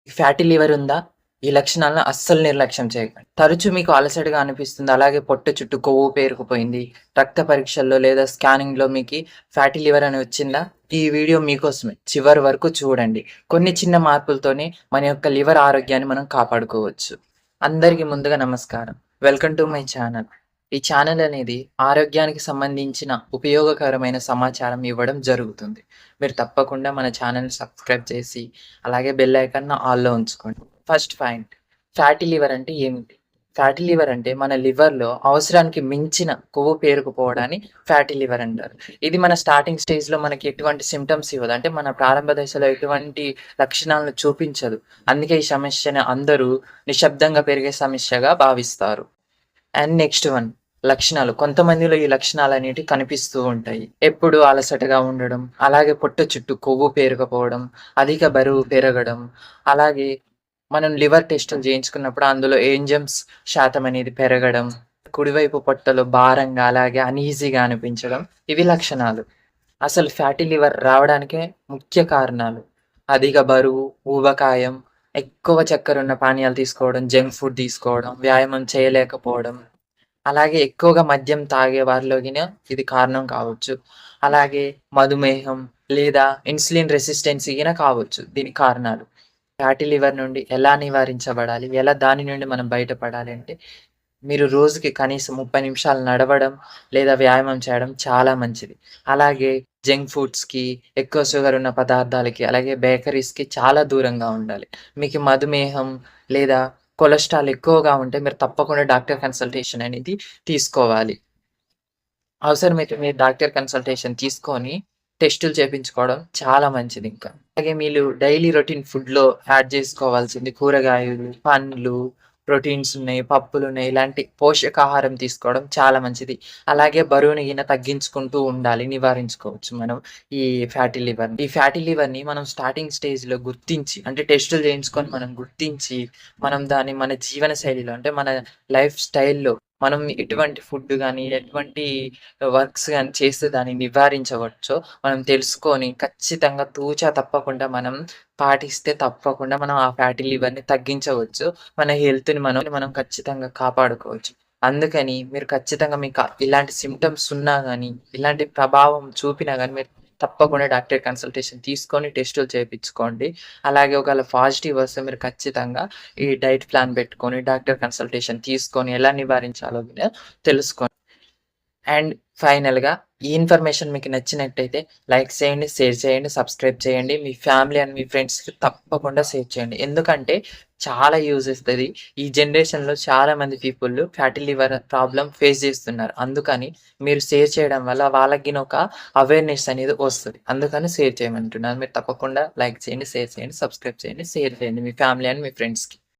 Fatty liver ఉందా? ఈ లక్షణాలను అస్సలు నిర్లక్ష్యం చేయకండి. తరచూ మీకు అలసటగా అనిపిస్తుంది. అలాగే పొట్ట చుట్టూ కొవ్వు పేరుకుపోయింది. రక్త పరీక్షల్లో లేదా స్కానింగ్‌లో మీకి ఫ్యాటీ లివర్ అని వచ్చిందా? ఈ వీడియో మీకోసమే. చివరి వరకు చూడండి. కొన్ని చిన్న మార్పులతోనే మన యొక్క లివర్ ఆరోగ్యాన్ని మనం కాపాడుకోవచ్చు. అందరికీ ముందుగా నమస్కారం. Welcome to my channel. ఈ ఛానల్ అనేది ఆరోగ్యానికి సంబంధించిన ఉపయోగకరమైన సమాచారం ఇవ్వడం జరుగుతుంది. మీరు తప్పకుండా మన ఛానల్‌ని సబ్స్క్రైబ్ చేసి, అలాగే బెల్ ఐకాన్‌ని ఆల్‌లో ఉంచుకోండి. ఫస్ట్ పాయింట్, ఫ్యాటీ లివర్ అంటే ఏమిటి? ఫ్యాటీ లివర్ అంటే మన లివర్‌లో అవసరానికి మించిన కొవ్వు పేరుకుపోవడాన్ని ఫ్యాటీ లివర్ అంటారు. ఇది మన స్టార్టింగ్ స్టేజ్‌లో మనకి ఎటువంటి సింప్టమ్స్ ఇవ్వదు. అంటే మన ప్రారంభ దశలో ఎటువంటి లక్షణాలను చూపించదు. అందుకే ఈ సమస్యని అందరూ నిశ్శబ్దంగా పెరిగే సమస్యగా భావిస్తారు. అండ్ నెక్స్ట్ వన్, లక్షణాలు. కొంతమందిలో ఈ లక్షణాలనేటివి కనిపిస్తూ ఉంటాయి. ఎప్పుడు అలసటగా ఉండడం, అలాగే పొట్ట చుట్టూ కొవ్వు పేరుకుపోవడం, అధిక బరువు పెరగడం, అలాగే మనం లివర్ టెస్టులు చేయించుకున్నప్పుడు అందులో ఎంజైమ్స్ శాతం అనేది పెరగడం, కుడివైపు పొట్టలో భారంగా అలాగే అనీజీగా అనిపించడం, ఇవి లక్షణాలు. అసలు ఫ్యాటీ లివర్ రావడానికే ముఖ్య కారణాలు అధిక బరువు, ఊబకాయం, ఎక్కువ చక్కెర ఉన్న పానీయాలు తీసుకోవడం, జంక్ ఫుడ్ తీసుకోవడం, వ్యాయామం చేయలేకపోవడం, అలాగే ఎక్కువగా మద్యం తాగే వారిలో గిన ఇది కారణం కావచ్చు. అలాగే మధుమేహం లేదా ఇన్సులిన్ రెసిస్టెన్సీ గిన కావచ్చు దీనికి కారణాలు. ఫ్యాటీ లివర్ నుండి ఎలా నివారించబడాలి? ఎలా దాని నుండి మనం బయటపడాలి అంటే, మీరు రోజుకి కనీసం 30 నిమిషాలు నడవడం లేదా వ్యాయామం చేయడం చాలా మంచిది. అలాగే జంక్ ఫుడ్స్‌కి, ఎక్కువ షుగర్ ఉన్న పదార్థాలకి, అలాగే బేకరీస్‌కి చాలా దూరంగా ఉండాలి. మీకు మధుమేహం లేదా కొలెస్ట్రాల్ ఎక్కువగా ఉంటే మీరు తప్పకుండా డాక్టర్ కన్సల్టేషన్ అనేది తీసుకోవాలి. అవసరమైతే మీరు డాక్టర్ కన్సల్టేషన్ తీసుకొని టెస్టులు చేపించుకోవడం చాలా మంచిదింకా. అలాగే మీరు డైలీ రొటీన్ ఫుడ్‌లో యాడ్ చేసుకోవాల్సింది కూరగాయలు, పండ్లు, ప్రోటీన్స్ ఉన్నాయి, పప్పులున్నాయి. ఇలాంటి పోషకాహారం తీసుకోవడం చాలా మంచిది. అలాగే బరువుని గిన తగ్గించుకుంటూ ఉండాలి. నివారించుకోవచ్చు మనం ఈ ఫ్యాటీ లివర్‌ని. ఈ ఫ్యాటీ లివర్‌ని మనం స్టార్టింగ్ స్టేజ్‌లో గుర్తించి, అంటే టెస్టులు చేయించుకొని మనం గుర్తించి, మనం దాన్ని మన జీవన శైలిలో అంటే మన లైఫ్ స్టైల్‌లో మనం ఎటువంటి ఫుడ్ గాని, ఎటువంటి వర్క్స్ గాని చేస్తే దాన్ని నివారించవచ్చో మనం తెలుసుకొని ఖచ్చితంగా తూచా తప్పకుండా మనం పాటిస్తే తప్పకుండా మనం ఆ ఫ్యాటీ లివర్‌ని తగ్గించవచ్చు. మన హెల్త్‌ని మనం ఖచ్చితంగా కాపాడుకోవచ్చు. అందుకని మీరు ఖచ్చితంగా మీకు ఇలాంటి సింప్టమ్స్ ఉన్నా గాని, ఇలాంటి ప్రభావం చూపినా గాని మీరు తప్పకుండా డాక్టర్ కన్సల్టేషన్ తీసుకొని టెస్టులు చేపించుకోండి. అలాగే ఒకవేళ పాజిటివ్ వస్తే మీరు ఖచ్చితంగా ఈ డైట్ ప్లాన్ పెట్టుకొని, డాక్టర్ కన్సల్టేషన్ తీసుకొని ఎలా నివారించాలో కూడా తెలుసుకోండి. అండ్ ఫైనల్‌గా ఈ ఇన్ఫర్మేషన్ మీకు నచ్చినట్టయితే లైక్ చేయండి, షేర్ చేయండి, సబ్స్క్రైబ్ చేయండి. మీ ఫ్యామిలీ అండ్ మీ ఫ్రెండ్స్‌కి తప్పకుండా షేర్ చేయండి. ఎందుకంటే చాలా యూజ్ ఇస్తది. ఈ జనరేషన్‌లో చాలామంది people fatty liver problem face చేస్తున్నారు. అందుకని మీరు షేర్ చేయడం వల్ల వాళ్ళకి గిన ఒక అవేర్‌నెస్ అనేది వస్తది. అందుకని షేర్ చేయమంటున్నాను. మీరు తప్పకుండా లైక్ చేయండి, షేర్ చేయండి, సబ్స్క్రైబ్ చేయండి, షేర్ చేయండి మీ ఫ్యామిలీ అండ్ మీ ఫ్రెండ్స్‌కి.